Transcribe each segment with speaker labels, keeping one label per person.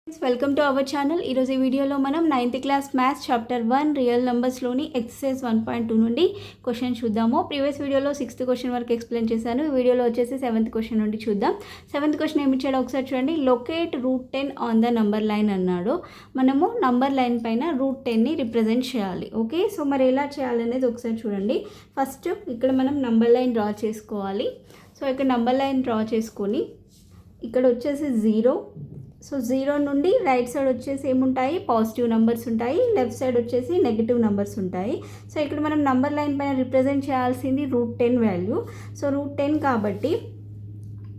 Speaker 1: Welcome to our channel. ఈరోజు ఈ వీడియోలో మనం 9th class maths chapter 1 real నెంబర్స్లోని ఎక్సర్సైజ్ 1.2 నుండి క్వశ్చన్ చూద్దాము. ప్రీవియస్ వీడియోలో 6th క్వశ్చన్ వరకు ఎక్స్ప్లెయిన్ చేశాను. ఈ వీడియోలో వచ్చేసి 7th క్వశ్చన్ నుండి చూద్దాం. 7th క్వశ్చన్ ఏమి ఇచ్చాడో ఒకసారి చూడండి. Locate root 10 on the number line అన్నాడు. మనము నంబర్ లైన్ పైన రూట్ 10ని రిప్రజెంట్ చేయాలి. ఓకే, సో మరి ఎలా చేయాలనేది ఒకసారి చూడండి. ఫస్ట్ ఇక్కడ మనం నంబర్ లైన్ డ్రా చేసుకోవాలి. సో ఇక్కడ నంబర్ లైన్ డ్రా చేసుకొని ఇక్కడ వచ్చేసి 0. సో 0 నుండి రైట్ సైడ్ వచ్చేసి ఏముంటాయి, పాజిటివ్ నెంబర్స్ ఉంటాయి, లెఫ్ట్ సైడ్ వచ్చేసి నెగిటివ్ నెంబర్స్ ఉంటాయి. సో ఇక్కడ మనం నంబర్ లైన్ పైన రిప్రజెంట్ చేయాల్సింది రూట్ 10 వాల్యూ. సో రూట్ 10 కాబట్టి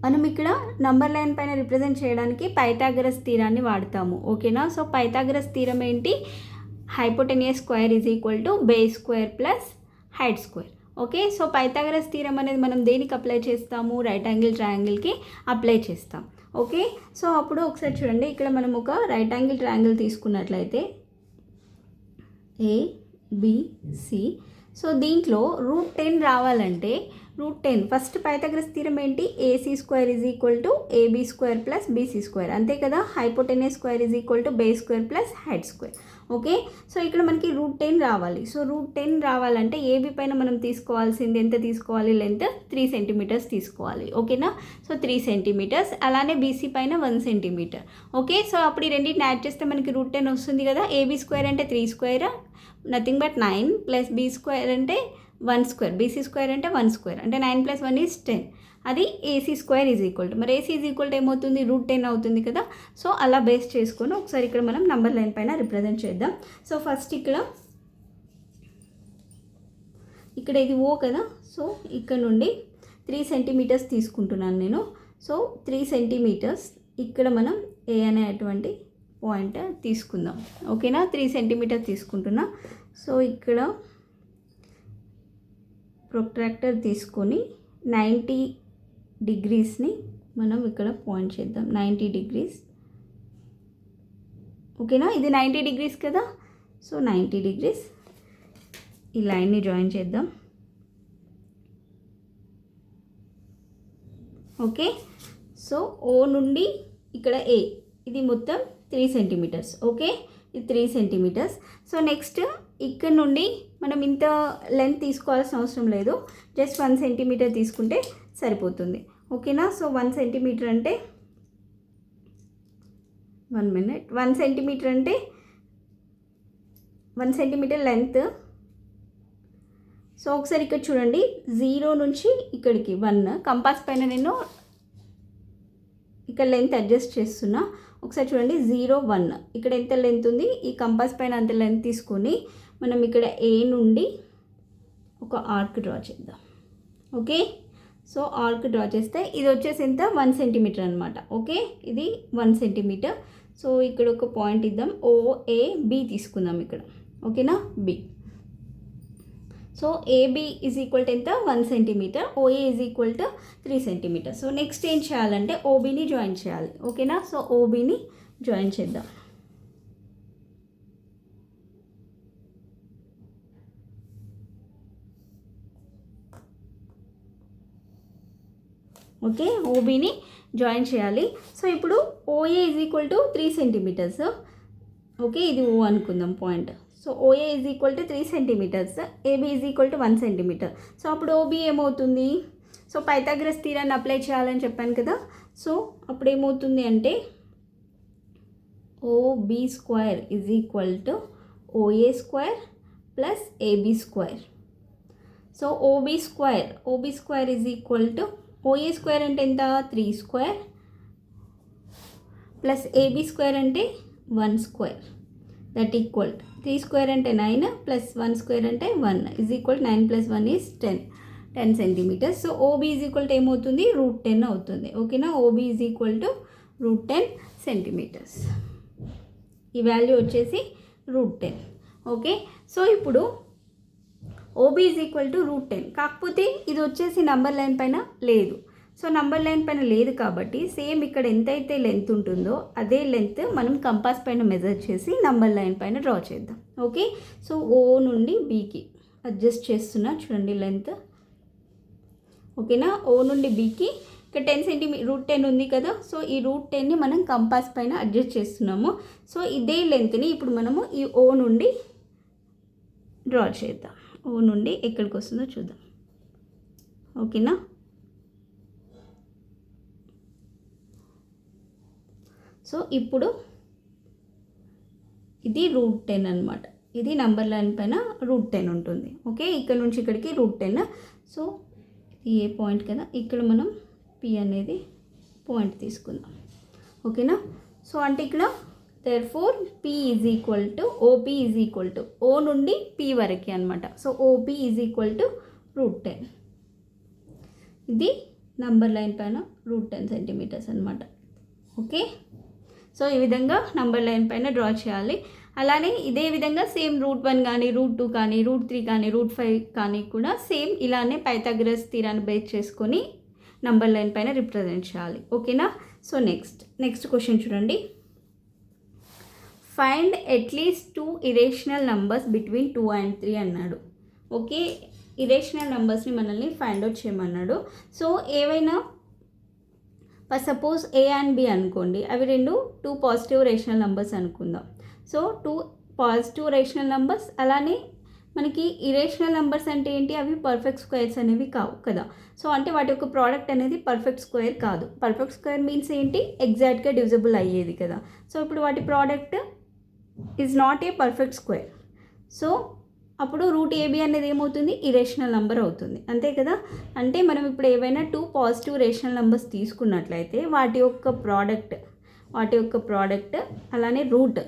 Speaker 1: మనం ఇక్కడ నంబర్ లైన్ పైన రిప్రజెంట్ చేయడానికి పైథాగరస్ థీరాన్ని వాడతాము. ఓకేనా. సో పైథాగరస్ థీరం ఏంటి, hypotenuse square is equal to base square plus height square. Okay, so Pythagoras theorem అనేది మనం దేనికి అప్లై చేస్తాము, రైట్ యాంగిల్ ట్రయాంగిల్కి అప్లై చేస్తాం. ఓకే, సో అప్పుడు ఒకసారి చూడండి. ఇక్కడ మనం ఒక రైట్ యాంగిల్ ట్రయాంగిల్ తీసుకున్నట్లయితే ABC. సో దీంట్లో రూట్ 10 రావాలంటే రూట్ 10 ఫస్ట్ పైథాగరస్ థీరం ఏంటి, AC square is equal to AB square plus BC square, అంతే కదా. Hypotenuse square is equal to base square plus height square. Okay, so ఇక్కడ మనకి route 10 రావాలి. So root 10 రావాలంటే AB పైన మనం తీసుకోవాల్సింది ఎంత తీసుకోవాలి, లెంత్ 3 సెంటీమీటర్స్ తీసుకోవాలి. ఓకేనా. సో 3 సెంటీమీటర్స్, అలానే BC పైన 1 సెంటీమీటర్. ఓకే, సో అప్పుడు ఈ రెండింటిని యాడ్ చేస్తే మనకి రూట్ 10 వస్తుంది కదా. AB స్క్వేర్ అంటే 3 square, nothing but 9, plus B square అంటే 1 స్క్వేర్, BC స్క్వేర్ అంటే 1 స్క్వేర్, అంటే 9 + 1 ఈజ్ 10. అది AC square is equal to, మరి AC ఈజ్ ఈక్వల్ టు ఏమవుతుంది, రూట్ 10 అవుతుంది కదా. సో అలా బేస్ చేసుకొని ఒకసారి ఇక్కడ మనం నంబర్ లైన్ పైన రిప్రజెంట్ చేద్దాం. సో ఫస్ట్ ఇక్కడ ఇది O కదా. సో ఇక్కడ నుండి 3 సెంటీమీటర్స్ తీసుకుంటున్నాను నేను. సో 3 సెంటీమీటర్స్ ఇక్కడ మనం A అనేటువంటి పాయింట్ తీసుకుందాం. ఓకేనా, 3 సెంటీమీటర్స్ తీసుకుంటున్నా. సో ఇక్కడ ప్రొట్రాక్టర్ తీసుకొని 90 డిగ్రీస్ని మనం ఇక్కడ పాయింట్ చేద్దాం. 90 డిగ్రీస్. ఓకేనా, ఇది 90 డిగ్రీస్ కదా. సో 90 డిగ్రీస్ ఈ లైన్ని జాయిన్ చేద్దాం. ఓకే, సో O నుండి ఇక్కడ A, ఇది మొత్తం 3 సెంటీమీటర్స్. ఓకే, ఇది 3 సెంటీమీటర్స్. సో నెక్స్ట్ ఇక్కడ నుండి మనం ఇంత లెంత్ తీసుకోవాల్సిన అవసరం లేదు, జస్ట్ 1 సెంటీమీటర్ తీసుకుంటే సరిపోతుంది. ఓకేనా. సో 1 సెంటీమీటర్ అంటే 1 మినిట్, 1 సెంటీమీటర్ అంటే 1 సెంటీమీటర్ లెంత్. సో ఒకసారి ఇక్కడ చూడండి, 0 నుంచి ఇక్కడికి 1, కంపాస్ పైన నేను ఇక్కడ లెంత్ అడ్జస్ట్ చేస్తున్నా. ఒకసారి చూడండి, 0, 1, ఇక్కడ ఎంత లెంత్ ఉంది, ఈ కంపాస్ పైన అంత లెంత్ తీసుకొని మనం ఇక్కడ A నుండి ఒక ఆర్క్ డ్రా చేద్దాం. ఓకే, సో ఆర్క్ డ్రా చేస్తే ఇది వచ్చేసి ఎంత, 1 సెంటీమీటర్ అనమాట. ఓకే, ఇది 1 సెంటీమీటర్. సో ఇక్కడ ఒక పాయింట్ ఇద్దాం, OAB తీసుకుందాం ఇక్కడ. ఓకేనా, B. So AB is equal to ఎంత, 1 centimetre, OA is equal to 3 centimetre. So next ఏం చేయాలంటే OBని జాయిన్ చేయాలి. ఓకేనా, సో OBని జాయిన్ చేద్దాం. ఓకే, OBని జాయిన్ చేయాలి. సో ఇప్పుడు OA is equal to 3 centimetres. Okay, ఇది O అనుకుందాం point. So OA is equal to 3 centimetres, AB is equal to 1 centimetre. So అప్పుడు OB ఏమవుతుంది, సో పైథాగరస్ థీరాన్ని అప్లై చేయాలని చెప్పాను కదా. సో అప్పుడు ఏమవుతుంది అంటే OB square is equal to OA square plus AB square. So OB square is equal to OA square అంటే ఎంత, 3 స్క్వేర్ ప్లస్ AB స్క్వేర్ అంటే 1 స్క్వేర్, దట్ ఈక్వల్ 3 స్క్వేర్ అంటే 9 ప్లస్ 1 స్క్వేర్ అంటే 1 is equal 9 + 1 is 10 centimetres. So OB is equal to ఏమవుతుంది, root 10 అవుతుంది. ఓకేనా, OB is equal to root 10 centimetres. ఈ value వచ్చేసి రూట్ 10. ఓకే, సో ఇప్పుడు OB is equal to root 10, కాకపోతే ఇది వచ్చేసి నంబర్ లైన్ పైన లేదు. సో నంబర్ లైన్ పైన లేదు కాబట్టి సేమ్ ఇక్కడ ఎంతైతే లెంత్ ఉంటుందో అదే లెంత్ మనం కంపాస్ పైన మెజర్ చేసి నంబర్ లైన్ పైన డ్రా చేద్దాం. ఓకే, సో O నుండి Bకి అడ్జస్ట్ చేస్తున్నా చూడండి లెంత్. ఓకేనా, O నుండి Bకి ఇక్కడ 10 సెంటీమీటర్ √10 ఉంది కదా. సో ఈ √10ని మనం కంపాస్ పైన అడ్జస్ట్ చేస్తున్నాము. సో ఇదే లెంత్ని ఇప్పుడు మనము ఈ O నుండి డ్రా చేద్దాం. O నుండి ఎక్కడికి వస్తుందో చూద్దాం. ఓకేనా. సో ఇప్పుడు ఇది √10 అనమాట. ఇది నంబర్ లైన్ పైన √10 ఉంటుంది. ఓకే, ఇక్కడ నుంచి ఇక్కడికి √10. సో ఇది ఏ పాయింట్ కదా, ఇక్కడ మనం P అనేది పాయింట్ తీసుకుందాం. ఓకేనా. సో అంటే ఇక్కడ therefore P is equal to OP is equal to O నుండి P వరకు అనమాట. So OP is equal to √10. ఇది నంబర్ లైన్ పైన √10 సెంటీమీటర్స్ అనమాట. ఓకే, సో ఈ విధంగా నంబర్ లైన్ పైన డ్రా చేయాలి. అలానే ఇదే విధంగా సేమ్ √1 కానీ √2 కానీ √3 కానీ √5 కానీ కూడా సేమ్ ఇలానే పైథాగరస్ థీరాన్ని బేస్ చేసుకొని నంబర్ లైన్ పైన రిప్రజెంట్ చేయాలి. ఓకేనా. సో నెక్స్ట్ క్వశ్చన్ చూడండి. Find at least 2 irrational numbers between 2 and 3 అన్నాడు. ఓకే, ఇరేషనల్ నంబర్స్ని మనల్ని ఫైండ్ అవుట్ చేయమన్నాడు. సో ఏవైనా సపోజ్ A and B అనుకోండి, అవి 2 పాజిటివ్ రేషనల్ నంబర్స్ అనుకుందాం. So 2 positive rational numbers. అలానే మనకి ఇరేషనల్ నంబర్స్ అంటే ఏంటి, అవి పర్ఫెక్ట్ స్క్వేర్స్ అనేవి కావు కదా. సో అంటే వాటి యొక్క ప్రోడక్ట్ అనేది పర్ఫెక్ట్ స్క్వేర్ కాదు. పర్ఫెక్ట్ స్క్వేర్ మీన్స్ ఏంటి, ఎగ్జాక్ట్గా డివిజిబుల్ అయ్యేది కదా. సో ఇప్పుడు వాటి product is not a perfect square. So అప్పుడు √AB అనేది ఏమవుతుంది, ఇరేషనల్ నెంబర్ అవుతుంది. అంతే కదా. అంటే మనం ఇప్పుడు ఏవైనా 2 పాజిటివ్ రేషనల్ నెంబర్స్ తీసుకున్నట్లయితే వాటి యొక్క ప్రోడక్ట్ అలానే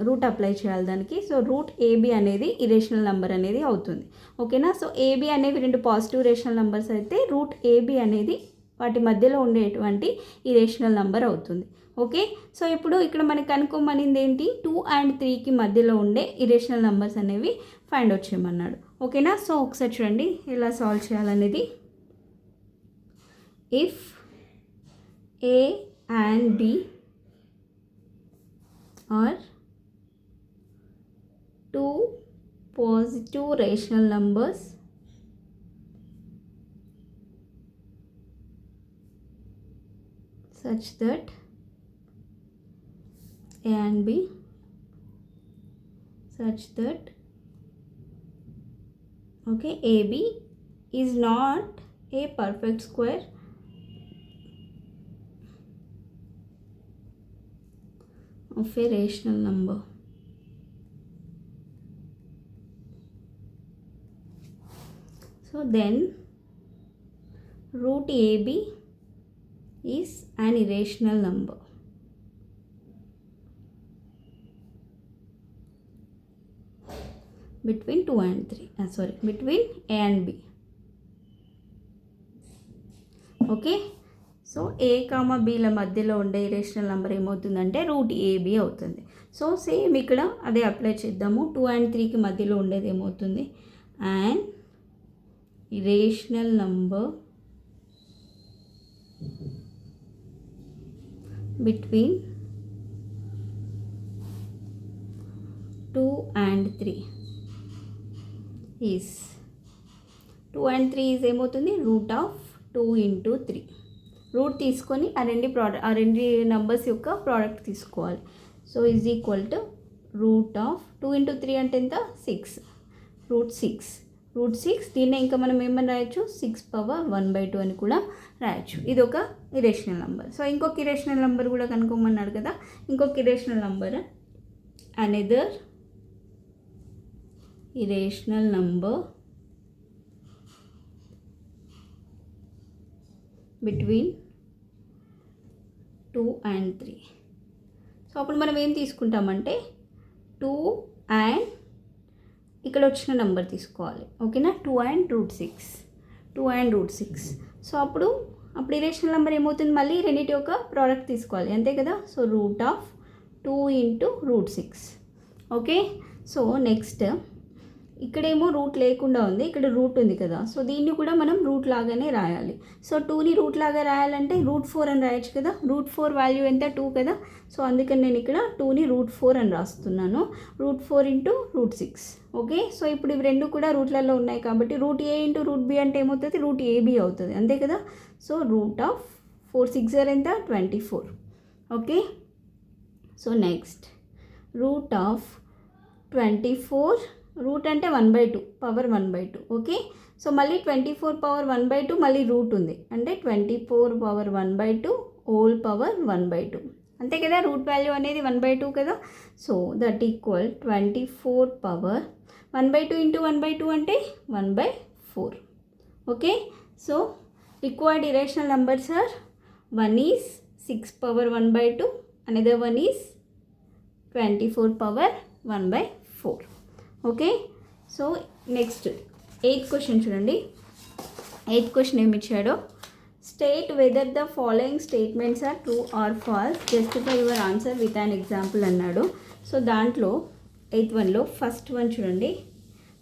Speaker 1: రూట్ అప్లై చేయాలి దానికి. సో √AB అనేది ఇరేషనల్ నెంబర్ అనేది అవుతుంది. ఓకేనా. సో AB అనేవి 2 పాజిటివ్ రేషనల్ నెంబర్స్ అయితే √AB అనేది వాటి మధ్యలో ఉండేటువంటి ఇరేషనల్ నెంబర్ అవుతుంది. ఓకే, సో ఇప్పుడు ఇక్కడ మనకి కనుక్కోమనింది ఏంటి, 2 and 3కి మధ్యలో ఉండే ఇరేషనల్ నెంబర్స్ అనేవి ఫైండ్ అవుట్ చేయమన్నాడు. ఓకేనా. సో ఒకసారి చూడండి ఎలా సాల్వ్ చేయాలనేది. If A and B are 2 positive rational numbers such that A and B such that okay AB is not a perfect square of a rational number. So then √AB is an irrational number. Between 2 and 3 between A and B. Okay, so A, Bల మధ్యలో ఉండే irrational number ఏమవుతుందంటే √AB అవుతుంది. So same ఇక్కడ అదే apply చేద్దాము. 2 and 3కి మధ్యలో ఉండేది ఏమవుతుంది, and irrational number between 2 and 3 is 2 and 3 is ఏమవుతుంది, √2 into 3. రూట్ తీసుకొని ఆ రెండు నెంబర్స్ యొక్క ప్రోడక్ట్ తీసుకోవాలి. So is equal to √2 into 3 అంటే ఎంత, 6. √6. దీన్ని ఇంకా మనం ఏమని రాయొచ్చు, 6^1/2 అని కూడా రాయొచ్చు. ఇది ఒక ఇరేషనల్ నెంబర్. సో ఇంకొక ఇరేషనల్ నెంబర్ కూడా కనుక్కోమన్నాడు కదా. ఇంకొక irrational number, another irrational number between 2 and 3. So అప్పుడు మనం ఏం తీసుకుంటామంటే 2 and ఇక్కడ వచ్చిన నెంబర్ తీసుకోవాలి. ఓకేనా, 2 and √6. సో అప్పుడు ఇరేషనల్ నెంబర్ ఏమవుతుంది, మళ్ళీ రెండింటి యొక్క ప్రోడక్ట్ తీసుకోవాలి. అంతే కదా. So √2 into √6. Okay, so next ఇక్కడేమో రూట్ లేకుండా ఉంది, ఇక్కడ రూట్ ఉంది కదా. సో దీన్ని కూడా మనం రూట్ లాగానే రాయాలి. సో 2ని రూట్ లాగా రాయాలంటే √4 అని రాయొచ్చు కదా. √4 వాల్యూ ఎంత, 2 కదా. సో అందుకని నేను ఇక్కడ 2ని √4 అని రాస్తున్నాను. √4 into √6. ఓకే, సో ఇప్పుడు ఇవి రెండు కూడా రూట్లలో ఉన్నాయి కాబట్టి √A into √B అంటే ఏమవుతుంది, √AB అవుతుంది. అంతే కదా. సో √4 4 6 ఎంత 24. Okay, so next root of 24, root అంటే 1/2 పవర్ 1/2. ఓకే, సో మళ్ళీ 24 పవర్ 1/2 మళ్ళీ రూట్ ఉంది అంటే 24 పవర్ 1/2 హోల్ పవర్ 1/2 అంతే కదా. రూట్ వాల్యూ అనేది 1/2 కదా. So that equal 24 power 1/2 into 1/2 అంటే 1/4. Okay, so required irrational numbers are 1 is 6 power 1/2, another one is 24 power 1/4. Okay, so next 8th question చూడండి. 8th క్వశ్చన్ ఏమి ఇచ్చాడో, state whether the following statements are true or false, justify your answer with an example అన్నాడు. So దాంట్లో 8th వన్లో first one చూడండి.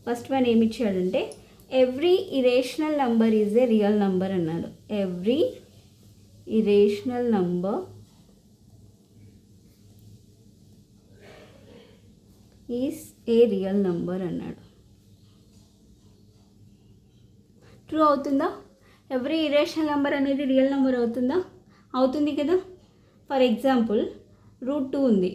Speaker 1: First one ఏమి ఇచ్చాడంటే every irrational number is a real number అన్నాడు. Every irrational number is a real number అన్నాడు. True అవుతుందా? Every irrational number అనేది రియల్ నెంబర్ అవుతుందా? అవుతుంది కదా. ఫర్ ఎగ్జాంపుల్ రూట్ 2 ఉంది.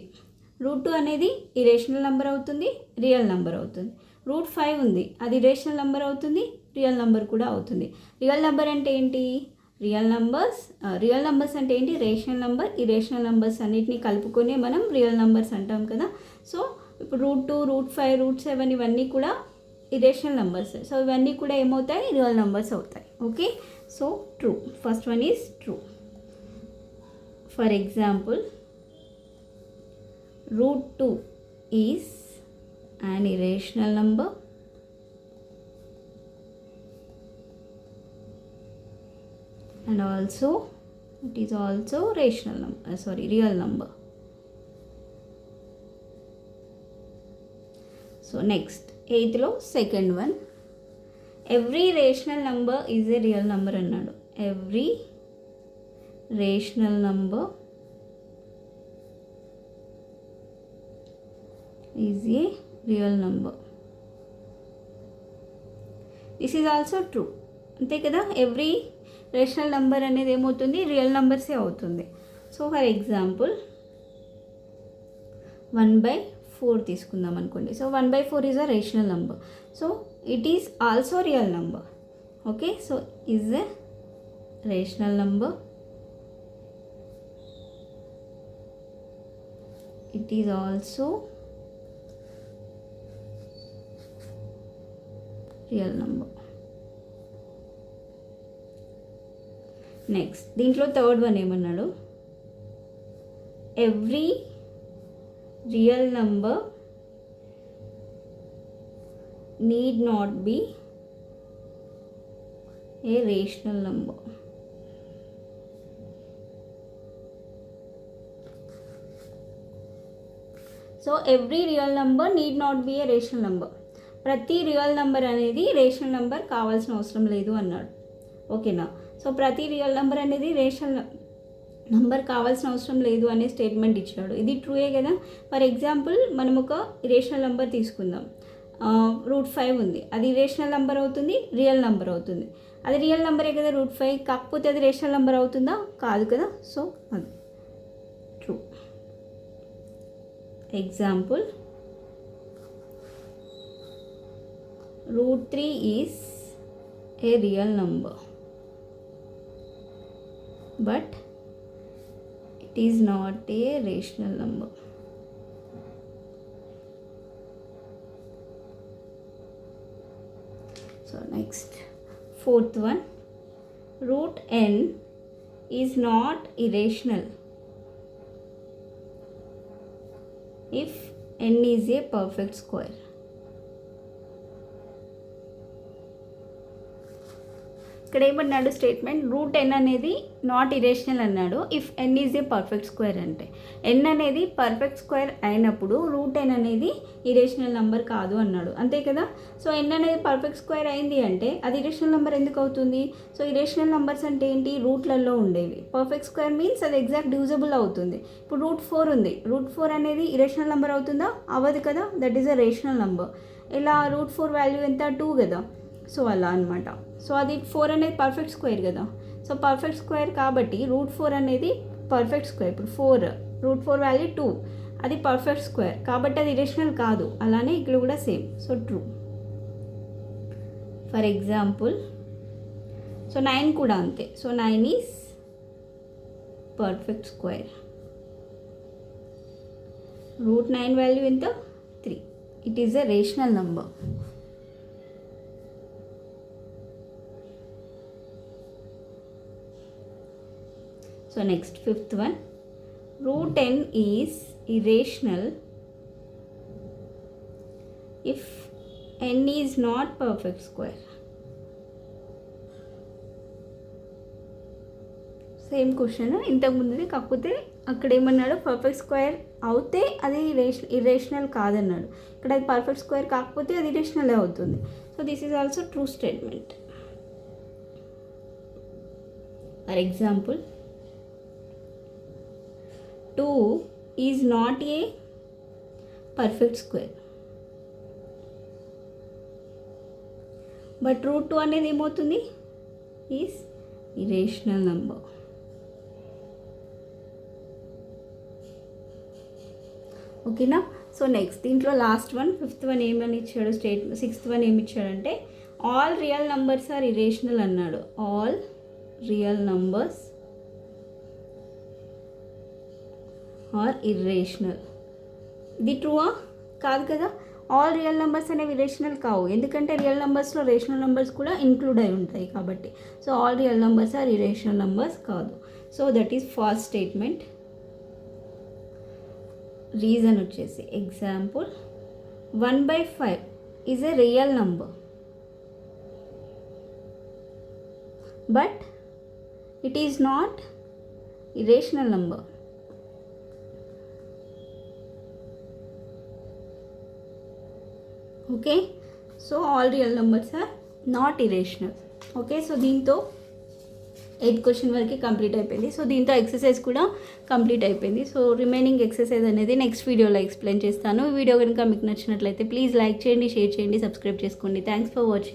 Speaker 1: రూట్ 2 అనేది ఇరేషనల్ నెంబర్ అవుతుంది, రియల్ నెంబర్ అవుతుంది. రూట్ 5 ఉంది, అది ఇరేషనల్ నెంబర్ అవుతుంది, రియల్ నెంబర్ కూడా అవుతుంది. రియల్ నెంబర్ అంటే ఏంటి? రియల్ నెంబర్స్ అంటే ఏంటి? రేషనల్ నెంబర్, ఇరేషనల్ నెంబర్స్ అన్నిటినీ కలుపుకొని మనం రియల్ నెంబర్స్ అంటాం కదా. సో ఇప్పుడు రూట్ 2, రూట్ 5, రూట్ 7 ఇవన్నీ కూడా ఇరేషనల్ నెంబర్స్. సో ఇవన్నీ కూడా ఏమవుతాయి? రియల్ నెంబర్స్ అవుతాయి. Okay, so true. First one is true. For example route 2 is an irrational number and also it is also rational number, real number. So next 8th లో second one, every rational number is a real number అన్నాడు. Every rational number is a real number. This is also true. అంతే కదా. Every rational number అనేది ఏమవుతుంది? Real నంబర్సే అవుతుంది. So for example 1/4 తీసుకుందాం అనుకోండి. So 1/4 is a rational number. So it is also real number. Okay, so is a rational number. It is also real number. Next దీంట్లో third one ఏమన్నాడు? Every real number need not be a rational number. So every real number need not be a rational number. ప్రతి real number అనేది rational number కావాల్సిన అవసరం లేదు అన్నాడు. ఓకేనా. So ప్రతి రియల్ నెంబర్ అనేది రేషనల్ నెంబర్ కావాల్సిన అవసరం లేదు అనే స్టేట్మెంట్ ఇచ్చాడు. ఇది ట్రూయే కదా. ఫర్ ఎగ్జాంపుల్ మనం ఒక రేషనల్ నెంబర్ తీసుకుందాం. రూట్ 5 ఉంది, అది రేషనల్ నెంబర్ అవుతుంది, రియల్ నెంబర్ అవుతుంది. అది రియల్ నెంబరే కదా రూట్ 5, కాకపోతే అది రేషనల్ నెంబర్ అవుతుందా? కాదు కదా. సో అది true. Example route 3 is a real number but it is not a rational number. So next fourth one, root n is not irrational if n is a perfect square. ఇక్కడ ఏమన్నాడు statement? Root N అనేది not irrational అన్నాడు if N is a perfect square. అంటే N అనేది perfect square అయినప్పుడు root N అనేది irrational number కాదు అన్నాడు. అంతే కదా. సో ఎన్ అనేది పర్ఫెక్ట్ స్క్వేర్ అయింది అంటే అది ఇరేషనల్ నెంబర్ ఎందుకు అవుతుంది? సో ఇరేషనల్ నెంబర్స్ అంటే ఏంటి? రూట్లలో ఉండేవి. పర్ఫెక్ట్ స్క్వేర్ మీన్స్ అది ఎగ్జాక్ట్ డివిజబుల్ అవుతుంది. ఇప్పుడు రూట్ 4 ఉంది, రూట్ 4 అనేది ఇరేషనల్ నెంబర్ అవుతుందా? అవ్వదు కదా. That is a rational number. ఇలా రూట్ 4 వాల్యూ ఎంత? 2 కదా. సో అలా అనమాట. సో అది 4 అనేది పర్ఫెక్ట్ స్క్వేర్ కదా. సో పర్ఫెక్ట్ స్క్వేర్ కాబట్టి √4 అనేది పర్ఫెక్ట్ స్క్వేర్. ఇప్పుడు 4 √4 వాల్యూ 2, అది పర్ఫెక్ట్ స్క్వేర్ కాబట్టి అది ఇరేషనల్ కాదు. అలానే ఇక్కడ కూడా same. So true. For example so 9 కూడా అంతే. So 9 is perfect square. √9 value ఎంత? 3. It is a rational number. So next fifth one, √10 is irrational if n is not perfect square. Same question ఇంతకుముందుది, కాకపోతే అక్కడ ఏమన్నాడు పర్ఫెక్ట్ స్క్వేర్ అవుతే అది irrational కాదన్నాడు. ఇక్కడ అది పర్ఫెక్ట్ స్క్వేర్ కాకపోతే అది ఇరేషనల్ అవుతుంది. So this is also true statement. For example 2 is not a perfect square, but √2 అనేది ఏమవుతుంది? Is irrational number. ఓకేనా? సో నెక్స్ట్ దీంట్లో లాస్ట్ వన్, ఫిఫ్త్ వన్ ఏమని ఇచ్చాడు స్టేట్మెంట్. సిక్స్త్ వన్ ఏమి ఇచ్చాడంటే all real numbers are irrational అన్నాడు. All real numbers are irrational. ఇది ట్రూవా? కాదు కదా. ఆల్ రియల్ నెంబర్స్ అనేవి ఇరేషనల్ కావు, ఎందుకంటే రియల్ నెంబర్స్లో రేషనల్ నెంబర్స్ కూడా ఇంక్లూడ్ అయి ఉంటాయి కాబట్టి. So all real numbers are irrational numbers కాదు. So that is first statement. Reason వచ్చేసి example 1/5 is a real number, but it is not irrational number. Okay, so all real numbers are not irrational. Okay, so దీంతో 8th question వరకు complete అయిపోయింది. So దీంతో exercise కూడా complete అయిపోయింది. So remaining exercise అనేది next వీడియోలో explain చేస్తాను. ఈ వీడియో కనుక మీకు నచ్చినట్లయితే ప్లీజ్ లైక్ చేయండి, షేర్ చేయండి, సబ్స్క్రైబ్ చేసుకోండి. Thanks for watching.